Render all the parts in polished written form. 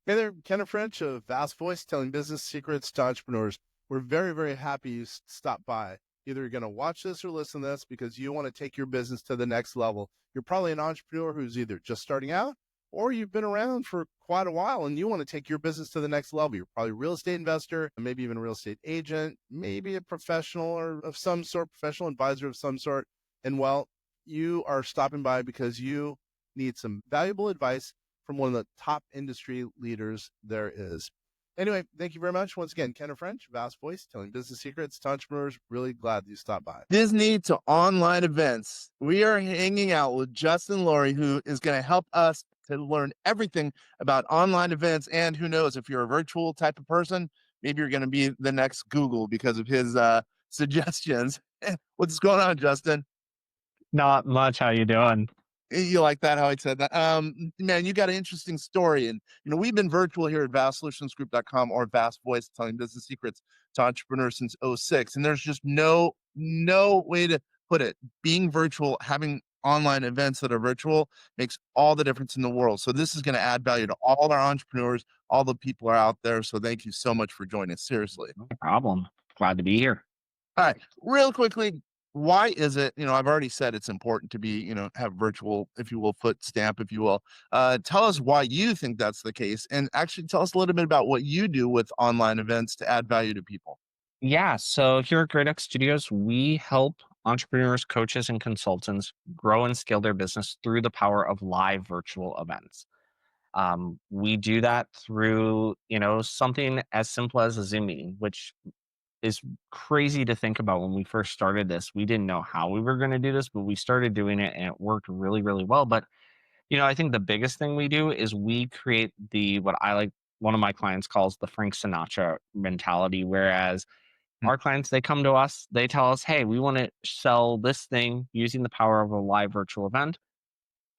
Hey there, Kenneth French of Vast Voice, telling business secrets to entrepreneurs. We're very, very happy you stopped by. Either you're going to watch this or listen to this because you want to take your business to the next level. You're probably an entrepreneur who's either just starting out or you've been around for quite a while and you want to take your business to the next level. You're probably a real estate investor, maybe even a real estate agent, maybe a professional or of some sort, professional advisor of some sort. And well, you are stopping by because you need some valuable advice from one of the top industry leaders there is. Anyway, thank you very much. Once again, Kenneth French, Vast Voice, telling business secrets to entrepreneurs. Really glad you stopped by. Disney to online events. We are hanging out with Justin Lawrie, who is going to help us to learn everything about online events. And who knows, if you're a virtual type of person, maybe you're going to be the next Google because of his suggestions. What's going on, Justin? Not much. How you doing? You like that, how I said that? Man, you got an interesting story. And, we've been virtual here at vastsolutionsgroup.com or Vast Voice, telling business secrets to entrepreneurs since '06. And there's just no way to put it. Being virtual, having online events that are virtual makes all the difference in the world. So this is going to add value to all our entrepreneurs, all the people are out there. So thank you so much for joining us. Seriously. No problem. Glad to be here. All right, real quickly, why is it, I've already said it's important to be, have virtual, if you will, foot stamp, if you will. Tell us why you think that's the case. And actually tell us a little bit about what you do with online events to add value to people. Yeah. So here at Great X Studios, we help entrepreneurs, coaches, and consultants grow and scale their business through the power of live virtual events. We do that through, something as simple as a Zoom meeting, which is crazy to think about. When we first started this, we didn't know how we were going to do this, but we started doing it and it worked really, really well. But, I think the biggest thing we do is we create what I like, one of my clients calls the Frank Sinatra mentality. Whereas Mm. our clients, they come to us, they tell us, hey, we want to sell this thing using the power of a live virtual event.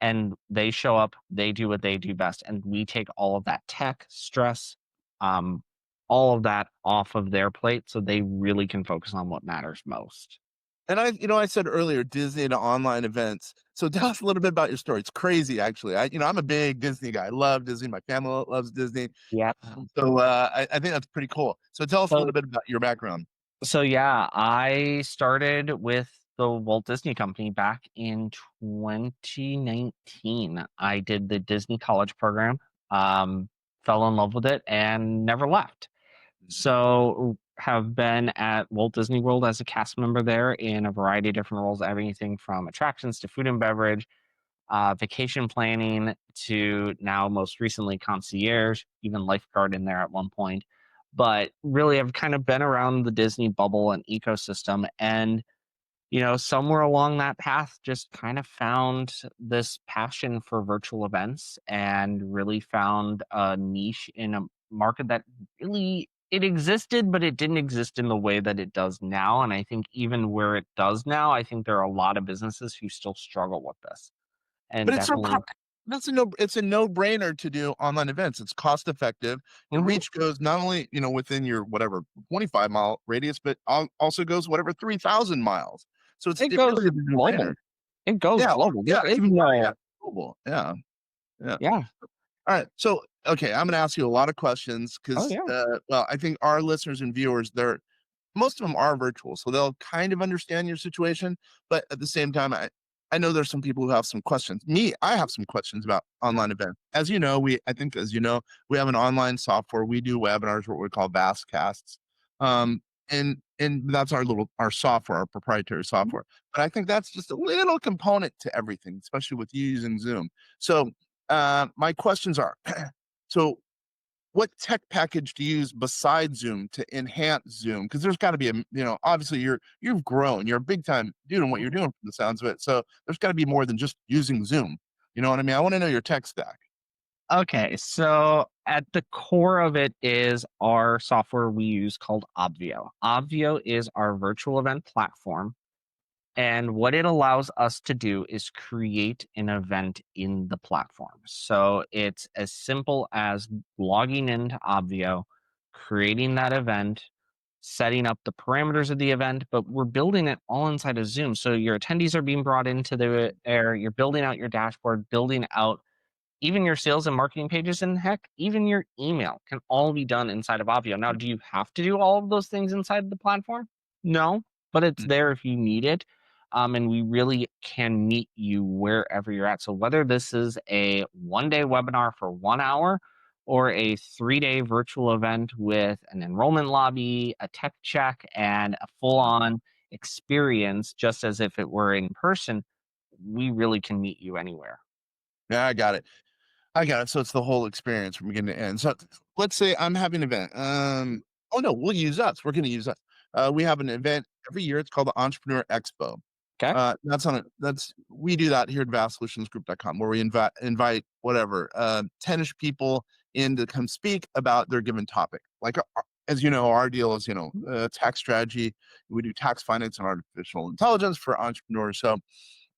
And they show up, they do what they do best. And we take all of that tech stress, um, all of that off of their plate so they really can focus on what matters most. And I said earlier, Disney to online events. So tell us a little bit about your story. It's crazy, actually. I'm a big Disney guy. I love Disney. My family loves Disney. Yeah. So I think that's pretty cool. So tell us a So little bit about your background. so yeah, I started with the Walt Disney Company back in 2019. I did the Disney College program, fell in love with it, and never left. So have been at Walt Disney World as a cast member there in a variety of different roles, everything from attractions to food and beverage, vacation planning to now most recently concierge, even lifeguard in there at one point. But really, I've kind of been around the Disney bubble and ecosystem. And, somewhere along that path, just kind of found this passion for virtual events and really found a niche in a market that really it existed, but it didn't exist in the way that it does now. And I think even where it does now, I think there are a lot of businesses who still struggle with this. And But it's so definitely. it's a no-brainer to do online events. It's cost effective. Your Mhm. reach goes not only, within your whatever 25-mile radius, but also goes whatever 3,000 miles. So It it goes really is a global. no-brainer. It goes Yeah, global. yeah, even yeah, No. global. Yeah, yeah. Yeah. All right. So, okay, I'm gonna ask you a lot of questions Oh, because, yeah. well, I think our listeners and viewers, most of them are virtual, so they'll kind of understand your situation. But at the same time, I know there's some people who have some questions. I have some questions about online events. As you know, we have an online software. We do webinars, what we call Vastcasts. And that's our software, our proprietary software. But I think that's just a little component to everything, especially with you using Zoom. So my questions are so what tech package do you use besides Zoom to enhance Zoom? Because there's got to be obviously you've grown, you're a big time doing what you're doing from the sounds of it. So there's got to be more than just using Zoom. You know what I mean? I want to know your tech stack. Okay. So at the core of it is our software we use called Obvio. Obvio is our virtual event platform. And what it allows us to do is create an event in the platform. So it's as simple as logging into Obvio, creating that event, setting up the parameters of the event, but we're building it all inside of Zoom. So your attendees are being brought into the air, you're building out your dashboard, building out even your sales and marketing pages, and heck, even your email can all be done inside of Avio. Now, do you have to do all of those things inside the platform? No, but it's Mm. there if you need it. And we really can meet you wherever you're at. So whether this is a 1-day webinar for 1 hour or a 3-day virtual event with an enrollment lobby, a tech check, and a full-on experience, just as if it were in person, we really can meet you anywhere. Yeah, I got it. I got it. So it's the whole experience from beginning to end. So let's say I'm having an event. Oh no, we'll use us. We're going to use us. We have an event every year. It's called the Entrepreneur Expo. Okay. We do that here at vastsolutionsgroup.com, where we invite whatever 10ish people in to come speak about their given topic. Like as you know, our deal is tax strategy. We do tax finance and artificial intelligence for entrepreneurs. So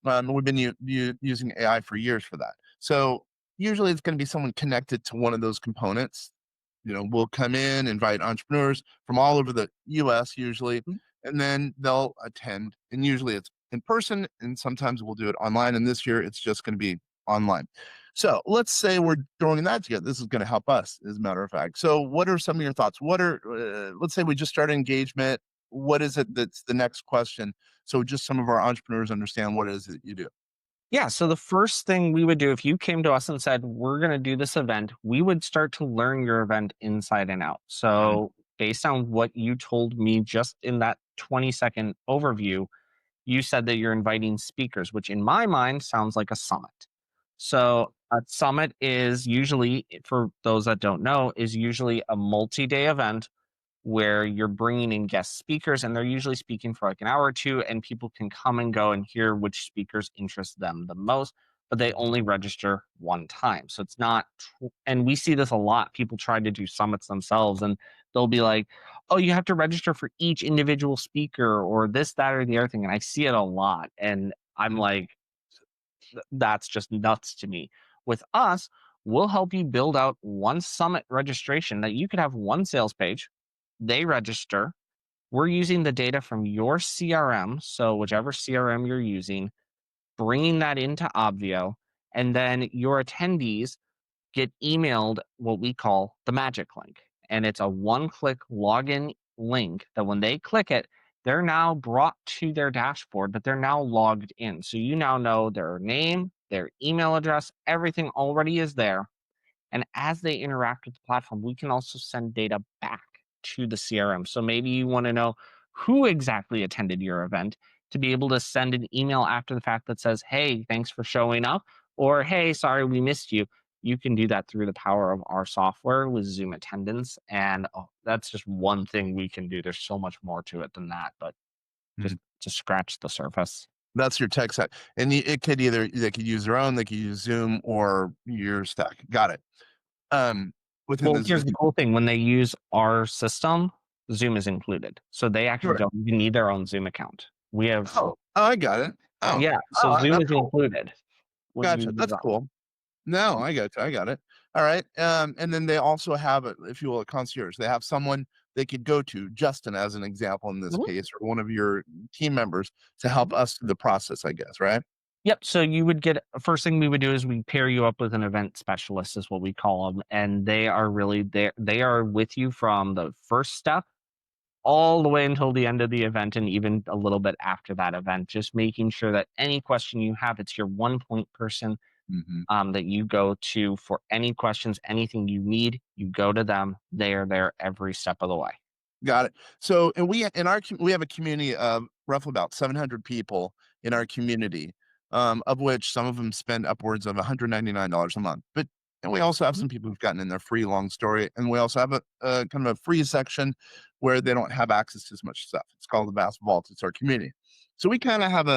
we've been using AI for years for that. So usually it's going to be someone connected to one of those components. We'll come in, invite entrepreneurs from all over the US usually, and then they'll attend. And usually it's in person, and sometimes we'll do it online. And this year it's just going to be online. So let's say we're throwing that together. This is going to help us, as a matter of fact. So what are some of your thoughts? Let's say we just started engagement. What is it that's the next question? So just some of our entrepreneurs understand what it is that you do. Yeah. So the first thing we would do if you came to us and said, we're going to do this event, we would start to learn your event inside and out. So based on what you told me just in that 20-second overview, you said that you're inviting speakers, which in my mind sounds like a summit. So a summit is usually, for those that don't know, is usually a multi-day event where you're bringing in guest speakers, and they're usually speaking for like an hour or two, and people can come and go and hear which speakers interest them the most, but they only register one time. So it's not and we see this a lot. People try to do summits themselves, and they'll be like, oh, you have to register for each individual speaker or this, that, or the other thing. And I see it a lot, and I'm like, that's just nuts to me. With us, we'll help you build out one summit registration that you could have one sales page. They register. We're using the data from your CRM, so whichever CRM you're using, bringing that into Obvio, and then your attendees get emailed what we call the magic link. And it's a one-click login link that when they click it, they're now brought to their dashboard, but they're now logged in. So you now know their name, their email address, everything already is there. And as they interact with the platform, we can also send data back to the CRM. So maybe you want to know who exactly attended your event to be able to send an email after the fact that says, hey, thanks for showing up, or hey, sorry, we missed you. You can do that through the power of our software with Zoom attendance. And that's just one thing we can do. There's so much more to it than that, but just to scratch the surface. That's your tech set. And it could they could use their own, they could use Zoom or your stack. Got it. Within Well, this here's the video. cool thing. When they use our system, Zoom is included. So they actually Sure. don't even need their own Zoom account. We have, Oh, I got it. Oh, yeah, so Zoom that's is cool. included when you Gotcha. use That's us. cool. No, I got you. I got it. All right. And then they also have a, if you will, a concierge. They have someone they could go to, Justin, as an example in this Mhm. case, or one of your team members to help us through the process, I guess, right? Yep. So you would get first thing we would do is we pair you up with an event specialist, is what we call them, and they are really there. They are with you from the first step all the way until the end of the event, and even a little bit after that event. Just making sure that any question you have, it's your one point person Mm-hmm. that you go to for any questions, anything you need. You go to them. They are there every step of the way. Got it. So, and we have a community of roughly about 700 people in our community, of which some of them spend upwards of $199 a month. But and we also have Mhm. some people who've gotten in their free long story, and we also have a kind of a free section where they don't have access to as much stuff. It's called the Vast Vault. It's our community. So we kind of have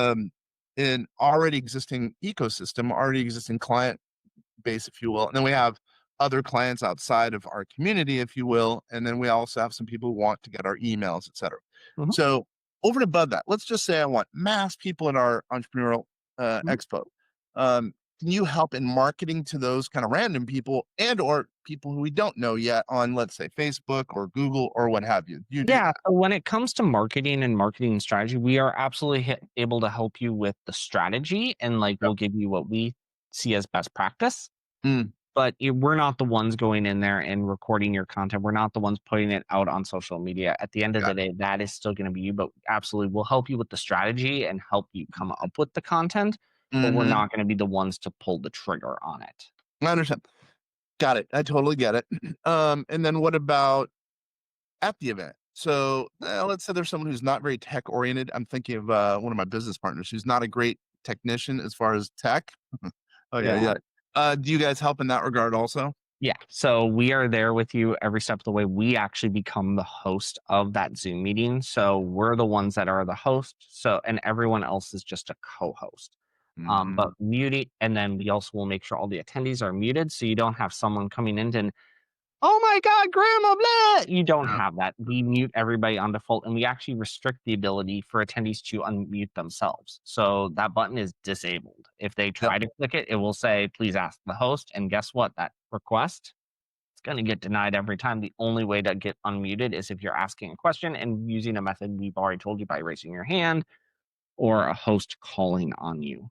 an already existing ecosystem, already existing client base, if you will. And then we have other clients outside of our community, if you will. And then we also have some people who want to get our emails, et cetera. Mhm. So over and above that, let's just say I want mass people in our entrepreneurial Mhm. expo. Can you help in marketing to those kind of random people and or people who we don't know yet on, let's say, Facebook or Google or what have you? You do Yeah. that. So when it comes to marketing and marketing strategy, we are absolutely able to help you with the strategy, and like Yep. we'll give you what we see as best practice. Mm, But we're not the ones going in there and recording your content. We're not the ones putting it out on social media. At the end of the got day, that is still going to be you, but absolutely we'll help you with the strategy and help you come up with the content, it. but we're Mhm. not going to be the ones to pull the trigger on it. I understand. Got it. I totally get it. And then what about at the event? So let's say there's someone who's not very tech oriented. I'm thinking of one of my business partners who's not a great technician as far as tech. Oh yeah, Yeah. yeah. Do you guys help in that regard also? Yeah. So we are there with you every step of the way. We actually become the host of that Zoom meeting. So we're the ones that are the host. So, and everyone else is just a co host. But Mhm. muting, and then we also will make sure all the attendees are muted. So you don't have someone coming in and, oh my God, grandma, blah. You don't Yeah. have that. We mute everybody on default, and we actually restrict the ability for attendees to unmute themselves. So that button is disabled. If they Yep. try to click it, it will say, please ask the host. And guess what? That request is going to get denied every time. The only way to get unmuted is if you're asking a question and using a method we've already told you by raising your hand or a host calling on you.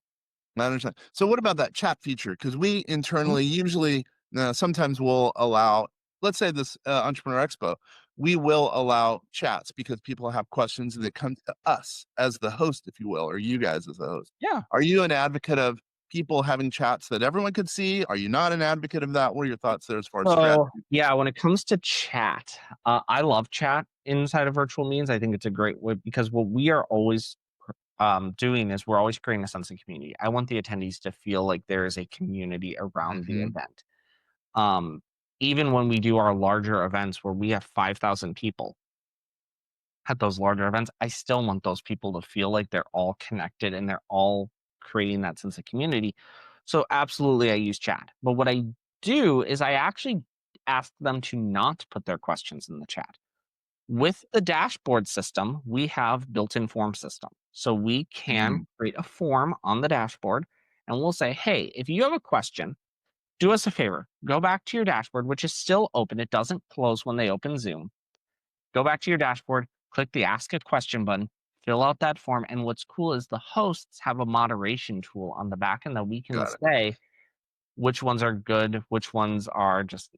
I understand. So what about that chat feature? Because we Mhm. internally usually sometimes will allow, let's say this Entrepreneur Expo, we will allow chats because people have questions that come to us as the host, if you will, or you guys as the host. Yeah. Are you an advocate of people having chats that everyone could see? Are you not an advocate of that? What are your thoughts there as far as So, strategy? yeah, when it comes to chat, I love chat inside of virtual meetings. I think it's a great way because what we are always doing is we're always creating a sense of community. I want the attendees to feel like there is a community around the Hmm. event. Um, Even when we do our larger events where we have 5,000 people at those larger events, I still want those people to feel like they're all connected and they're all creating that sense of community. So, absolutely, I use chat. But what I do is I actually ask them to not put their questions in the chat. With the dashboard system, we have built-in form system. So we can Hmm. create a form on the dashboard and we'll say, hey, if you have a question, do us a favor. Go back to your dashboard, which is still open. It doesn't close when they open Zoom. Go back to your dashboard, click the ask a question button, fill out that form. And what's cool is the hosts have a moderation tool on the back end that we can Got it. say which ones are good, which ones are just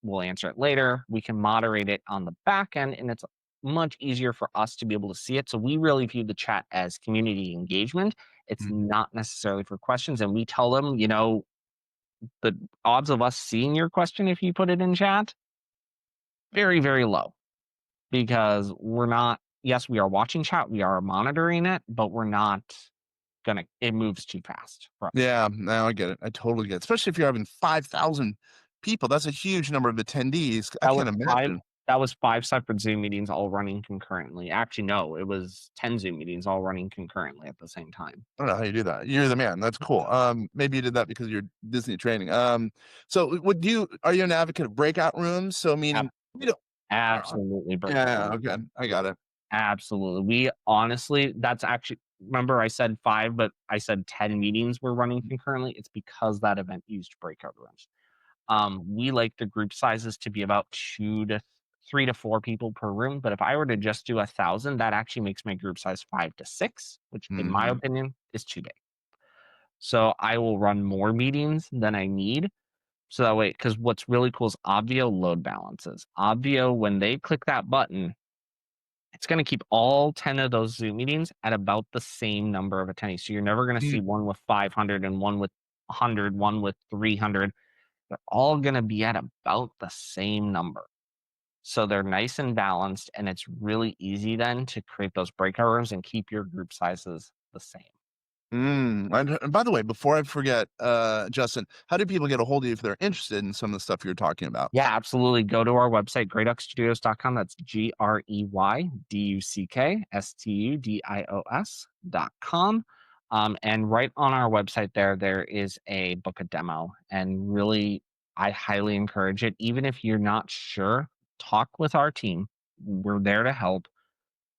we'll answer it later. We can moderate it on the back end, and it's much easier for us to be able to see it. So we really view the chat as community engagement. It's Mhm. not necessarily for questions. And we tell them, the odds of us seeing your question if you put it in chat, very, very low because we're not, yes, we are watching chat, we are monitoring it, but we're not it moves too fast for us. Yeah, now I get it. I totally get it. Especially if you're having 5,000 people. That's a huge number of attendees. I That was can't 5 imagine. that was 5 separate Zoom meetings all running concurrently. Actually, no, it was 10 Zoom meetings all running concurrently at the same time. I don't know how you do that. You're the man. That's cool. Maybe you did that because of your Disney training. So are you an advocate of breakout rooms? So Ab meaning we don't Absolutely breakout yeah, rooms. okay. I got it. Absolutely. We honestly that's actually remember I said 5, but I said 10 meetings were running concurrently. It's because that event used breakout rooms. We like the group sizes to be about 3 to 4 people per room, but if I were to just do 1,000, that actually makes my group size 5 to 6, which in my Mhm. opinion is too big. So I will run more meetings than I need. So that way, because what's really cool is Obvio load balances. Obvio, when they click that button, it's going to keep all 10 of those Zoom meetings at about the same number of attendees. So you're never going to Mm. see one with 500 and one with 100, one with 300. They're all going to be at about the same number. So they're nice and balanced, and it's really easy then to create those breakout rooms and keep your group sizes the same. And by the way, before I forget, Justin, how do people get a hold of you if they're interested in some of the stuff you're talking about? Yeah, absolutely. Go to our website, greyduckstudios.com. That's greyduckstudios.com. And right on our website there is a book a demo. And really, I highly encourage it. Even if you're not sure, talk with our team. We're there to help.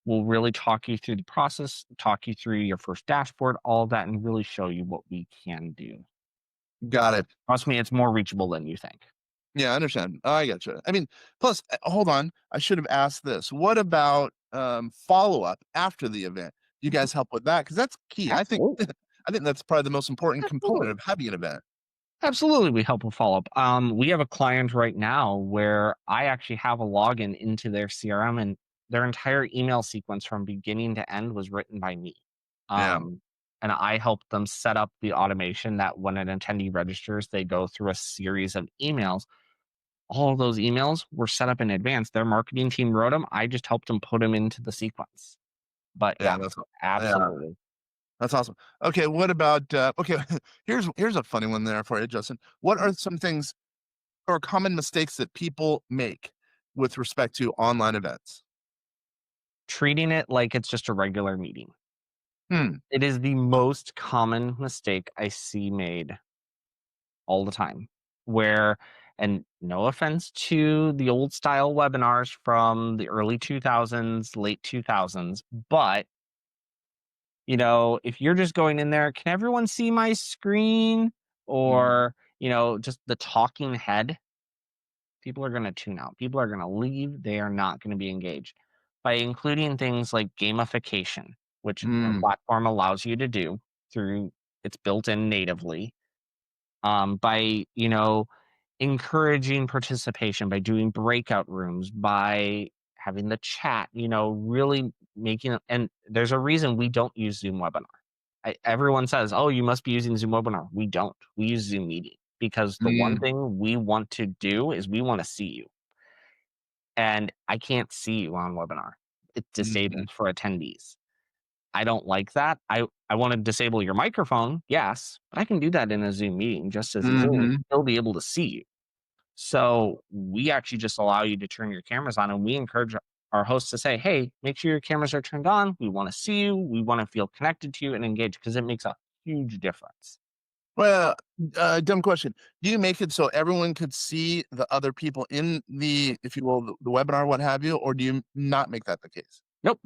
We'll really talk you through the process, talk you through your first dashboard, all of that, and really show you what we can do. Got it. Trust me, it's more reachable than you think. Yeah, I understand. I gotcha. I mean, plus, hold on. I should have asked this. What about follow up after the event? You guys help with that because that's key. I think Absolutely. I think that's probably the most important component Absolutely. of having an event. Absolutely, we help with follow-up. We have a client right now where I actually have a login into their CRM, and their entire email sequence from beginning to end was written by me. Yeah. Um, and I helped them set up the automation that when an attendee registers, they go through a series of emails. All of those emails were set up in advance. Their marketing team wrote them. I just helped them put them into the sequence. But Yeah. yeah, Yeah. absolutely. That's awesome. Okay. What about, okay. Here's a funny one there for you, Justin. What are some things or common mistakes that people make with respect to online events? Treating it like it's just a regular meeting. Hmm. It is the most common mistake I see made all the time. Where, and no offense to the old style webinars from the early 2000s, late 2000s, but if you're just going in there, can everyone see my screen? Mm, Or, just the talking head, people are going to tune out. People are going to leave. They are not going to be engaged. By including things like gamification, which our mm, platform allows you to do through it's built in natively, by encouraging participation, by doing breakout rooms, by having the chat, really making it. And there's a reason we don't use Zoom webinar. Everyone says, oh, you must be using Zoom webinar. We don't. We use Zoom meeting, because the one mm, thing we want to do is we want to see you, and I can't see you on webinar. It's mhm, disabled for attendees. I don't like that. I want to disable your microphone, yes, but I can do that in a Zoom meeting just as easily and mhm. still be able to see you. So we actually just allow you to turn your cameras on, and we encourage our hosts to say, hey, make sure your cameras are turned on. We want to see you. We want to feel connected to you and engaged, because it makes a huge difference. Well, dumb question. Do you make it so everyone could see the other people in the, if you will, the webinar, what have you, or do you not make that the case? Nope,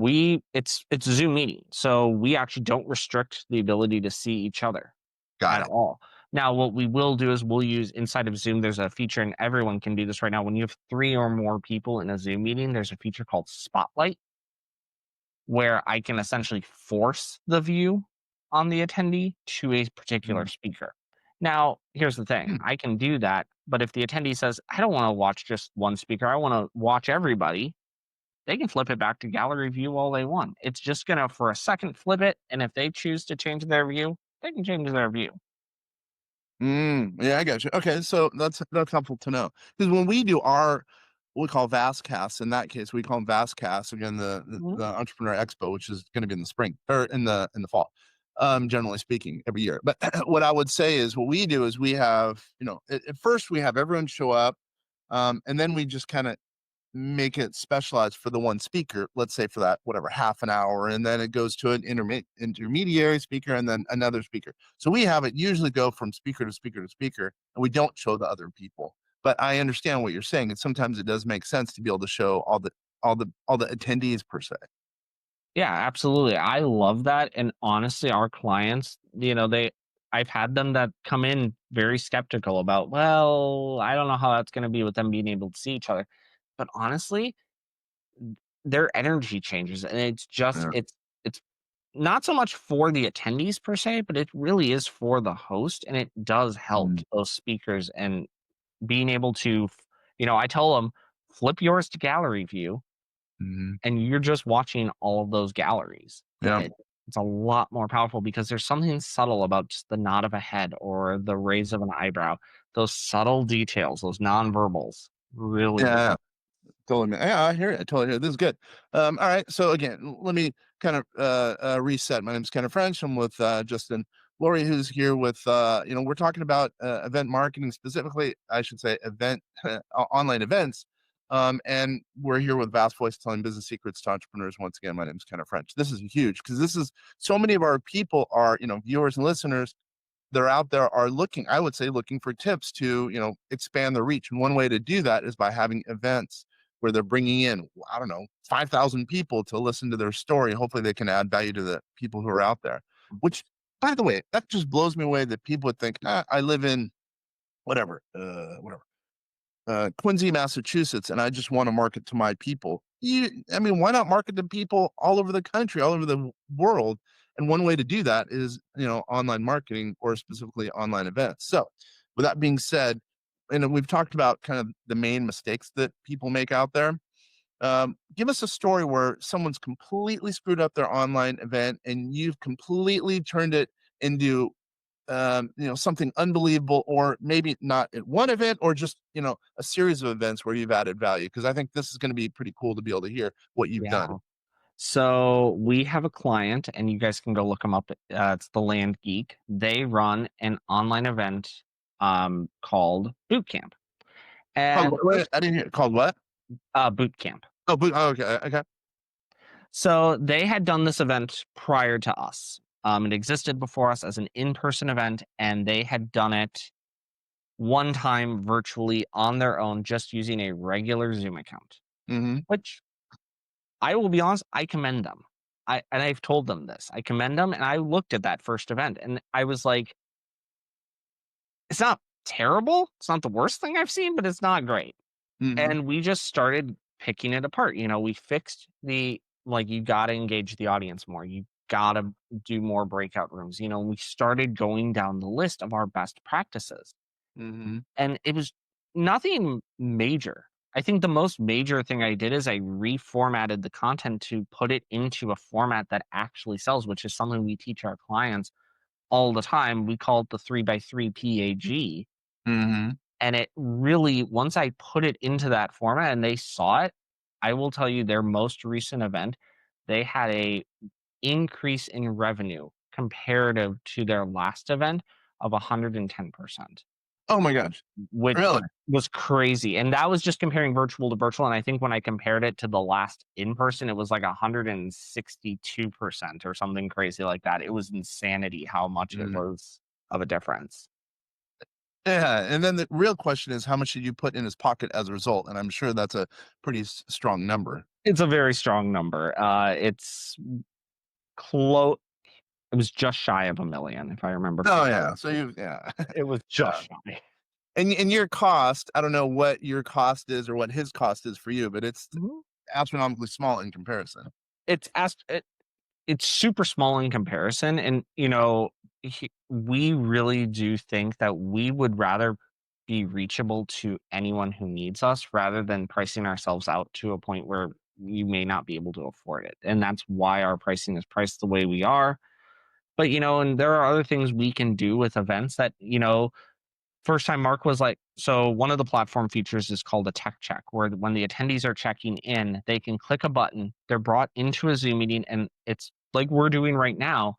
it's a Zoom meeting. So we actually don't restrict the ability to see each other Got at it. all. Now, what we will do is we'll use inside of Zoom, there's a feature, and everyone can do this right now. When you have three or more people in a Zoom meeting, there's a feature called Spotlight, where I can essentially force the view on the attendee to a particular Mm, speaker. Now, here's the thing, hmm. I can do that, but if the attendee says, I don't want to watch just one speaker, I want to watch everybody, they can flip it back to gallery view all they want. It's just going to, for a second, flip it. And if they choose to change their view, they can change their view. Yeah, I got you. Okay, so that's helpful to know, because when we do our what we call Vastcasts, in that case, we call them Vastcasts. Again, Mhm. the Entrepreneur Expo, which is going to be in the spring or in the fall, generally speaking, every year. But what I would say is, what we do is we have, at first we have everyone show up, and then we just kind of make it specialized for the one speaker, let's say for that, whatever, half an hour. And then it goes to an intermediary speaker and then another speaker. So we have it usually go from speaker to speaker to speaker, and we don't show the other people. But I understand what you're saying. And sometimes it does make sense to be able to show all the attendees per se. Yeah, absolutely. I love that. And honestly, our clients, I've had them that come in very skeptical about, well, I don't know how that's going to be with them being able to see each other. But honestly, their energy changes, and Yeah. it's not so much for the attendees per se, but it really is for the host, and it does help Mm, those speakers. And being able to, I tell them, flip yours to gallery view, mhm. and you're just watching all of those galleries. Yeah. It's a lot more powerful, because there's something subtle about just the nod of a head or the raise of an eyebrow. Those subtle details, those nonverbals, really, really. Yeah. Totally, man. Yeah, I hear it. I totally hear it. This is good. All right. So again, let me kind of reset. My name is Ken French. I'm with Justin Lawrie, who's here with we're talking about event marketing, specifically, I should say, event online events. And we're here with Vast Voice, telling business secrets to entrepreneurs. Once again, my name is Ken French. This is huge, because this is so many of our people are, viewers and listeners, they're out there are looking, I would say, looking for tips to, expand their reach. And one way to do that is by having events where they're bringing in, I don't know, 5,000 people to listen to their story. Hopefully they can add value to the people who are out there, which, by the way, that just blows me away that people would think, I live in whatever, Quincy, Massachusetts, and I just want to market to my people. I mean, why not market to people all over the country, all over the world? And one way to do that is, online marketing, or specifically online events. So With that being said, and we've talked about kind of the main mistakes that people make out there. Give us a story where someone's completely screwed up their online event and you've completely turned it into something unbelievable, or maybe not at one event, or just a series of events where you've added value, because I think this is going to be pretty cool to be able to hear what you've done. Yeah. So we have a client, and you guys can go look them up. It's the Land Geek. They run an online event called Boot Camp. And I didn't hear it. Called what? Boot Camp. Okay. So they had done this event prior to us. It existed before us as an in-person event, and they had done it one time virtually on their own, just using a regular Zoom account, Mm-hmm. which I will be honest, I commend them. I've told them this. I commend them, and I looked at that first event, and I was like, it's not terrible. It's not the worst thing I've seen, but it's not great. Mm-hmm. And we just started picking it apart. We fixed you got to engage the audience more. You got to do more breakout rooms. We started going down the list of our best practices. Mm-hmm. And it was nothing major. I think the most major thing I did is I reformatted the content to put it into a format that actually sells, which is something we teach our clients all the time. We call it the 3x3 PAG. Mm-hmm. And it really, once I put it into that format and they saw it, I will tell you their most recent event, they had a increase in revenue comparative to their last event of 110%, Oh my gosh. which Really? was crazy. And that was just comparing virtual to virtual. And I think when I compared it to the last in person, it was like 162% or something crazy like that. It was insanity how much it Mm. was of a difference. Yeah, and then the real question is, how much did you put in his pocket as a result? And I'm sure that's a pretty strong number. It's a very strong number. It's close. It was just shy of 1 million, if I remember Oh correctly. yeah, so yeah. It was just shy. And your cost, I don't know what your cost is or what his cost is for you, but it's Mhm. astronomically small in comparison. It's it's super small in comparison, and we really do think that we would rather be reachable to anyone who needs us rather than pricing ourselves out to a point where you may not be able to afford it. And that's why our pricing is priced the way we are. But and there are other things we can do with events that first time Mark was like, so one of the platform features is called a tech check, where when the attendees are checking in, they can click a button, they're brought into a Zoom meeting, and it's like we're doing right now.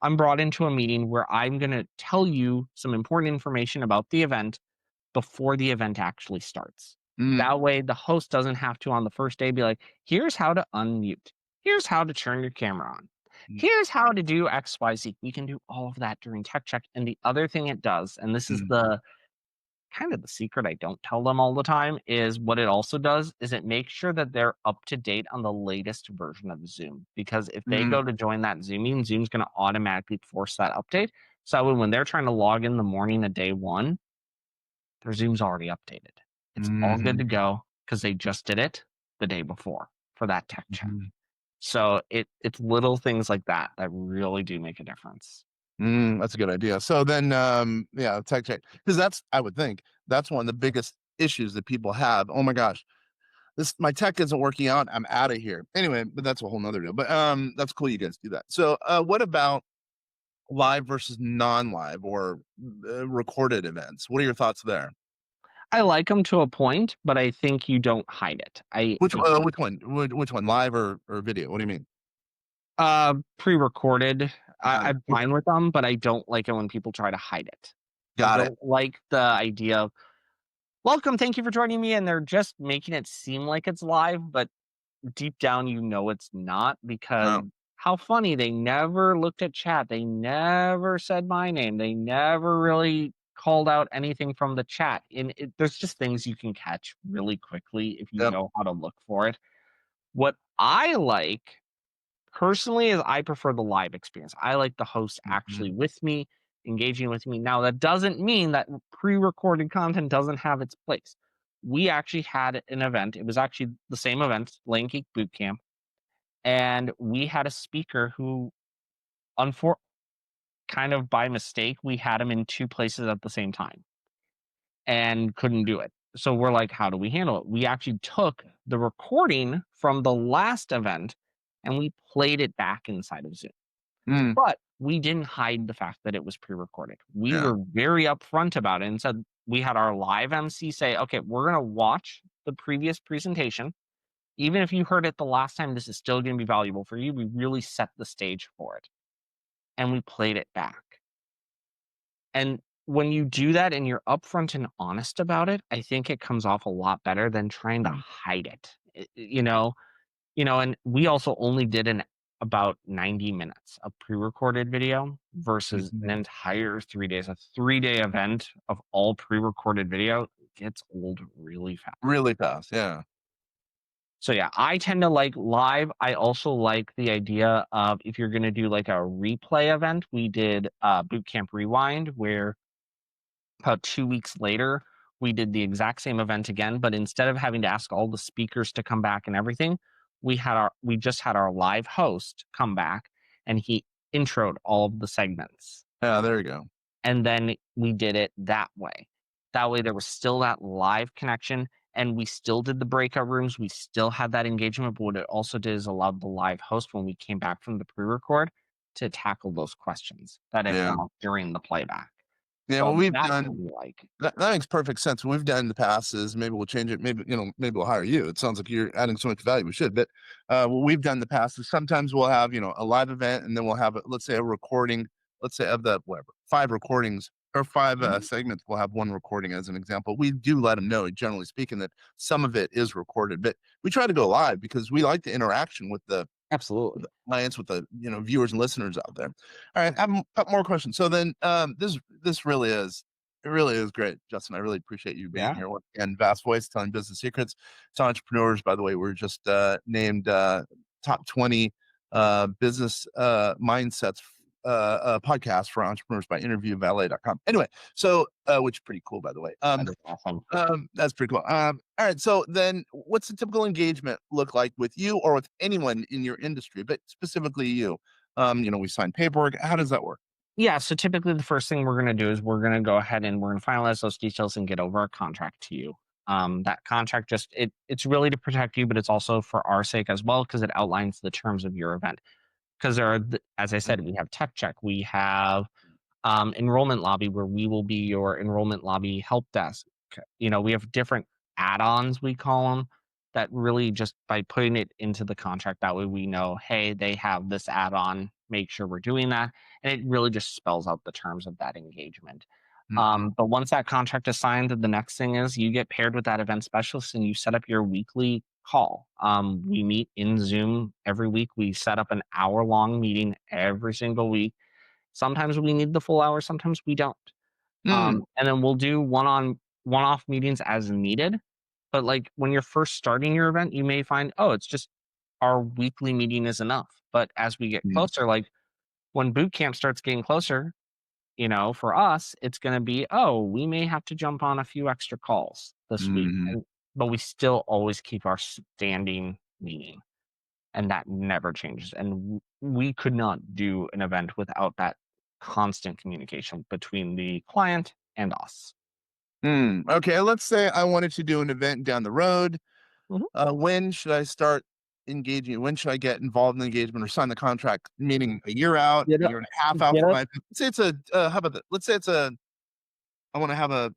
I'm brought into a meeting where I'm going to tell you some important information about the event before the event actually starts. Mm, That way, the host doesn't have to on the first day be like, here's how to unmute, here's how to turn your camera on, mm, here's how to do XYZ. We can do all of that during tech check. And the other thing it does, and this is mm, the kind of the secret I don't tell them all the time, is what it also does is it makes sure that they're up to date on the latest version of Zoom. Because if they mm, go to join that Zoom meeting, Zoom's going to automatically force that update. So when they're trying to log in the morning of day one, their Zoom's already updated. It's all good mhm, to go because they just did it the day before for that tech check. mhm. So it's little things like that that really do make a difference. That's a good idea. So then, yeah, tech check, because I would think that's one of the biggest issues that people have. Oh my gosh, my tech isn't working out. I'm out of here. Anyway, but that's a whole nother deal. But that's cool. You guys do that. So, what about live versus non-live or recorded events? What are your thoughts there? I like them to a point, but I think you don't hide it. Which which one? Which one? Live or video? What do you mean? Pre-recorded. I'm Okay, fine with them, but I don't like it when people try to hide it. I got it. don't like the idea of welcome, thank you for joining me, and they're just making it seem like it's live, but deep down it's not, because Oh, how funny, they never looked at chat, they never said my name, they never really called out anything from the chat. And there's just things you can catch really quickly if you yep. know how to look for it. What I like personally is I prefer the live experience. I like the host actually Mhm, with me, engaging with me. Now, that doesn't mean that pre-recorded content doesn't have its place. We actually had an event. It was actually the same event, Lane Geek Boot Camp, and we had a speaker who, unfor- kind of by mistake, we had him in two places at the same time. and couldn't do it. So we're like, how do we handle it? We actually took the recording from the last event and we played it back inside of Zoom. Mm, But we didn't hide the fact that it was pre-recorded. We yeah. were very upfront about it and said we had our live MC say, okay, we're going to watch the previous presentation. Even if you heard it the last time, this is still going to be valuable for you. We really set the stage for it. And we played it back. And when you do that and you're upfront and honest about it, I think it comes off a lot better than trying to hide it. And we also only did an about 90 minutes of pre-recorded video versus an Mhm. entire 3 days. A 3-day event of all pre-recorded video gets old really fast. Really fast. Yeah. So yeah, I tend to like live. I also like the idea of if you're going to do like a replay event, we did Bootcamp Rewind where about 2 weeks later, we did the exact same event again, but instead of having to ask all the speakers to come back and everything, we just had our live host come back and he introed all of the segments. Yeah. There you go. And then we did it that way. That way there was still that live connection and we still did the breakout rooms. We still had that engagement, but what it also did is allowed the live host when we came back from the pre-record to tackle those questions that had Yeah. come up during the playback. Yeah. Well, So we've that's done what we like. that makes perfect sense. What we've done in the past is maybe we'll change it. Maybe, maybe we'll hire you. It sounds like you're adding so much value. We should, but what we've done in the past is sometimes we'll have, a live event and then we'll have, let's say a recording, let's say of the, whatever, 5 recordings or 5 Mhm. segments. We'll have 1 recording as an example. We do let them know, generally speaking, that some of it is recorded, but we try to go live because we like the interaction with the Absolutely. clients, with the viewers and listeners out there. All right, I have a couple more questions. So then, this really is, it really is great, Justin. I really appreciate you being Yeah. here once again. Vast Voice, telling business secrets to entrepreneurs. By the way, we're just named top 20 business mindsets podcast for entrepreneurs by interviewvalet.com. Anyway, so which is pretty cool, by the way. That is awesome. That's pretty cool. All right. So then, what's a typical engagement look like with you or with anyone in your industry, but specifically you? We sign paperwork. How does that work? Yeah, so typically the first thing we're gonna do is we're gonna go ahead and we're gonna finalize those details and get over a contract to you. That contract it's really to protect you, but it's also for our sake as well because it outlines the terms of your event. Because as I said, we have tech check, we have enrollment lobby where we will be your enrollment lobby help desk. We have different add-ons we call them that really just by putting it into the contract that way we know, hey, they have this add-on, make sure we're doing that, and it really just spells out the terms of that engagement. Mhm. But once that contract is signed, the next thing is you get paired with that event specialist and you set up your weekly call. We meet in Zoom every week. We set up an hour-long meeting every single week. Sometimes we need the full hour, sometimes we don't. Mm, And then we'll do one-off meetings as needed. But like when you're first starting your event, you may find, oh, it's just our weekly meeting is enough. But as we get mm, closer, like when boot camp starts getting closer, for us, it's going to be, oh, we may have to jump on a few extra calls this week. mhm. But we still always keep our standing meeting and that never changes. And we could not do an event without that constant communication between the client and us. Okay, let's say I wanted to do an event down the road. Mhm. When should I start engaging? When should I get involved in the engagement or sign the contract? Meaning a year out, Get a up, year and a half out get from up. my. Let's say it's a. How about that? Let's say it's a. I want to have a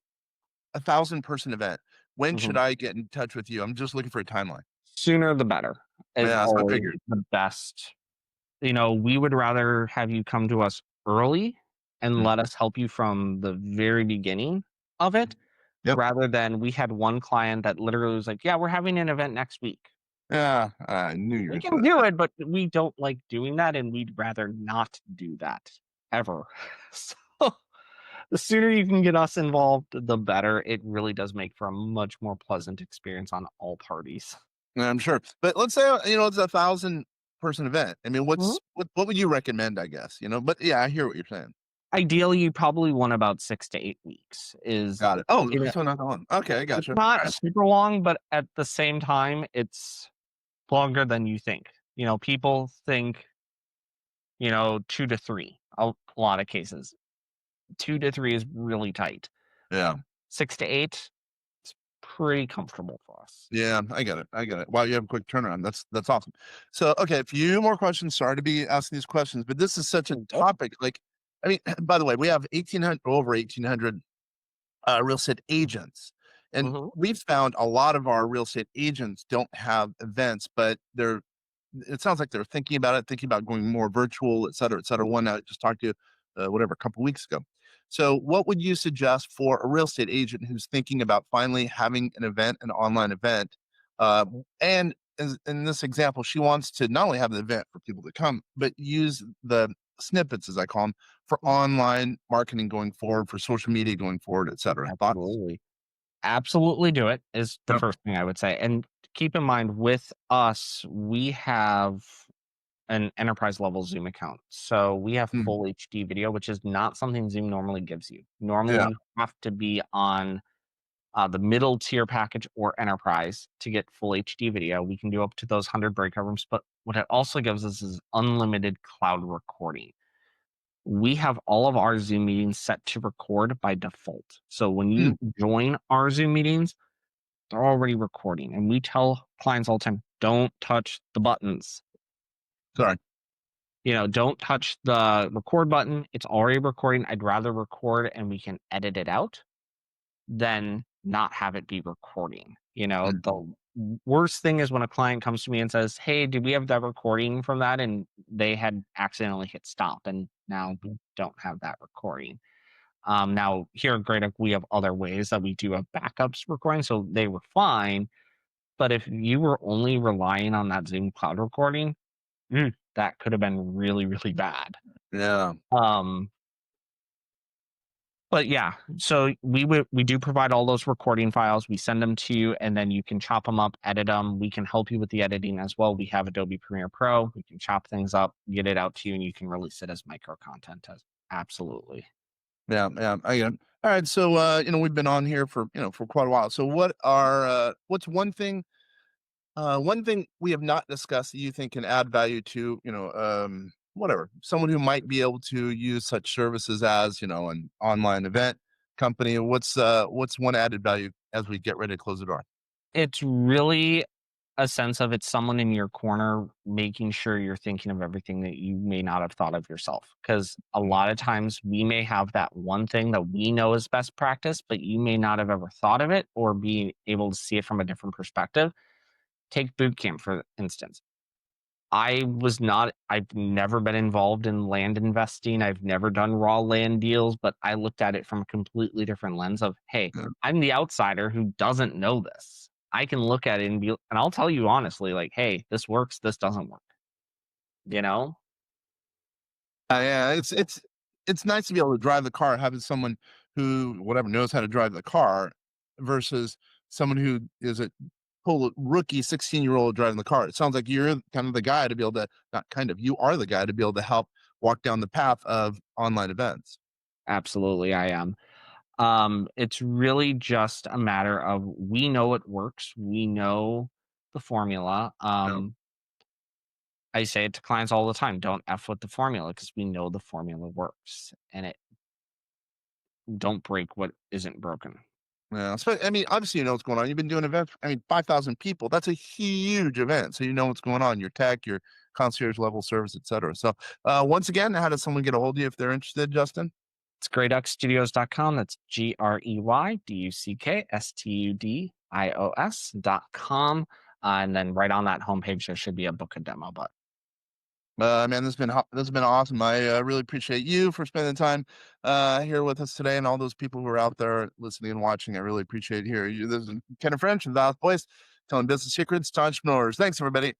1,000-person event. When should Mhm. I get in touch with you? I'm just looking for a timeline. Sooner the better is Yeah, that's what I always figured. the best. We would rather have you come to us early and Mm. let us help you from the very beginning of it Yep. rather than we had one client that literally was like, yeah, we're having an event next week. Yeah, I knew you were We gonna say can that. do it, but we don't like doing that, and we'd rather not do that ever. So the sooner you can get us involved, the better. It really does make for a much more pleasant experience on all parties. Yeah, I'm sure. But let's say it's a 1,000-person event. I mean, Mhm. what would you recommend? I guess But yeah, I hear what you're saying. Ideally, you probably want about 6 to 8 weeks. Got it. Oh, You know, so not that long. Okay, I it's gotcha. All not right. super long, but at the same time, it's longer than you think. People think 2 to 3. A lot of cases, 2 to 3 is really tight. Yeah. 6 to 8, it's pretty comfortable for us. Yeah, I get it. I get it. Wow, you have a quick turnaround. That's awesome. So, okay, a few more questions. Sorry to be asking these questions, but this is such a topic. Like, I mean, by the way, we have 1,800, over 1,800 real estate agents. And Mhm. we've found a lot of our real estate agents don't have events, but it sounds like they're thinking about it, thinking about going more virtual, et cetera, et cetera. One I just talked to, whatever, a couple weeks ago. So, what would you suggest for a real estate agent who's thinking about finally having an event, an online event? And in this example, she wants to not only have the event for people to come, but use the snippets, as I call them, for online marketing going forward, for social media going forward, et cetera. Thoughts? Absolutely. Absolutely do it is the Yep. first thing I would say. And keep in mind with us, we have an enterprise level Zoom account. So we have Mm, full HD video, which is not something Zoom normally gives you. Normally yeah. you have to be on the middle tier package or enterprise to get full HD video. We can do up to those 100 breakout rooms, but what it also gives us is unlimited cloud recording. We have all of our Zoom meetings set to record by default. So when Mm, you join our Zoom meetings, they're already recording. And we tell clients all the time, don't touch the buttons. sorry. Don't touch the record button. It's already recording. I'd rather record and we can edit it out than not have it be recording. Mm, The worst thing is when a client comes to me and says, "Hey, did we have that recording from that?" And they had accidentally hit stop, and now we don't have that recording. Now here at Great Oak, we have other ways that we do a backups recording, so they were fine. But if you were only relying on that Zoom cloud recording, that could have been really, really bad. yeah. Um, But yeah, so we do provide all those recording files. We send them to you, and then you can chop them up, edit them. We can help you with the editing as well. We have Adobe Premiere Pro. We can chop things up, get it out to you, and you can release it as micro content. Absolutely. Yeah, yeah, I get it. All right, so we've been on here for for quite a while. So, what's one thing we have not discussed that you think can add value to whatever, someone who might be able to use such services as an online event company? What's one added value as we get ready to close the door? It's really a sense of it's someone in your corner making sure you're thinking of everything that you may not have thought of yourself. Because a lot of times we may have that one thing that we know is best practice, but you may not have ever thought of it or be able to see it from a different perspective. Take boot camp, for instance. I've never been involved in land investing. I've never done raw land deals, but I looked at it from a completely different lens of, hey, Yeah. I'm the outsider who doesn't know this. I can look at it and I'll tell you honestly, like, hey, this works, this doesn't work, you know? Yeah, it's nice to be able to drive the car, having someone who whatever knows how to drive the car versus someone who is a total rookie 16-year-old driving the car. It sounds like you're kind of the guy to be able to, not kind of, you are the guy to be able to help walk down the path of online events. Absolutely, I am. It's really just a matter of we know it works. We know the formula. Yeah. I say it to clients all the time, don't F with the formula because we know the formula works and it don't break what isn't broken. Yeah, I mean, obviously, you know what's going on. You've been doing events. I mean, 5,000 people. That's a huge event. So you know what's going on. Your tech, your concierge level service, et cetera. So once again, how does someone get a hold of you if they're interested, Justin? It's greyduckstudios.com. That's greyduckstudios.com. And then right on that homepage, there should be a book a demo button. Man, this has been awesome. I really appreciate you for spending time here with us today, and all those people who are out there listening and watching. I really appreciate it here. This is Ken French and Val Boyce telling business secrets to entrepreneurs. Thanks, everybody.